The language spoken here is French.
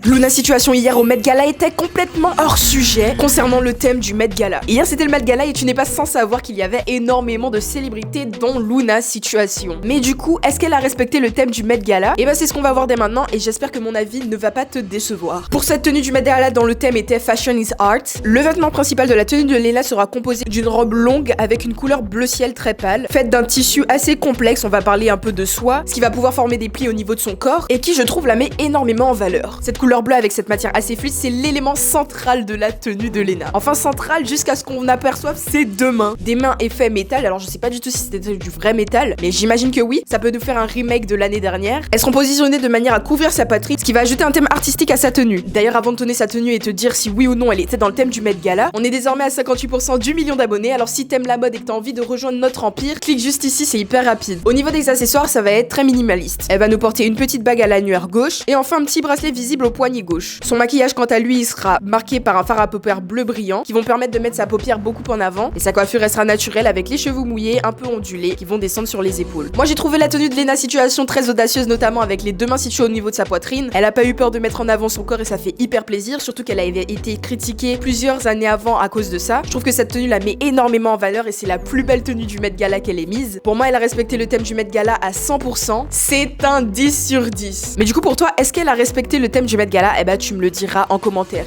Luna situation hier au Met Gala était complètement hors sujet concernant le thème du Met Gala. Hier c'était le Met Gala et tu n'es pas sans savoir qu'il y avait énormément de célébrités dont Luna situation. Mais du coup, est-ce qu'elle a respecté le thème du Met Gala? Et bah c'est ce qu'on va voir dès maintenant et j'espère que mon avis ne va pas te décevoir. Pour cette tenue du Met Gala dont le thème était Fashion is Art, le vêtement principal de la tenue de Lena sera composé d'une robe longue avec une couleur bleu ciel très pâle, faite d'un tissu assez complexe, on va parler un peu de soie, ce qui va pouvoir former des plis au niveau de son corps et qui je trouve la met énormément en valeur. Cette couleur bleue avec cette matière assez fluide, c'est l'élément central de la tenue de Lena. Enfin central jusqu'à ce qu'on aperçoive ses deux mains. Des mains effet métal, alors je sais pas du tout si c'était du vrai métal, mais j'imagine que oui, ça peut nous faire un remake de l'année dernière. Elles seront positionnées de manière à couvrir sa poitrine, ce qui va ajouter un thème artistique à sa tenue. D'ailleurs avant de donner sa tenue et te dire si oui ou non elle était dans le thème du Met Gala, on est désormais à 58% du million d'abonnés, alors si t'aimes la mode et que t'as envie de rejoindre notre empire, clique juste ici, c'est hyper rapide. Au niveau des accessoires, ça va être très minimaliste. Elle va nous porter une petite bague à l'annuaire gauche et enfin un petit bracelet visible au poignet gauche. Son maquillage quant à lui, il sera marqué par un fard à paupières bleu brillant qui vont permettre de mettre sa paupière beaucoup en avant et sa coiffure elle sera naturelle avec les cheveux mouillés, un peu ondulés, qui vont descendre sur les épaules. Moi j'ai trouvé la tenue de Lena situation très audacieuse, notamment avec les deux mains situées au niveau de sa poitrine. Elle a pas eu peur de mettre en avant son corps et ça fait hyper plaisir, surtout qu'elle avait été critiquée plusieurs années avant à cause de ça. Je trouve que cette tenue la met énormément en valeur et c'est la plus belle tenue du Met Gala qu'elle ait mise. Pour moi elle a respecté le thème du Met Gala à 100%, c'est un 10 sur 10. Mais du coup pour toi, est-ce qu'elle a respecté le thème du Met Gala? Eh bah tu me le diras en commentaire.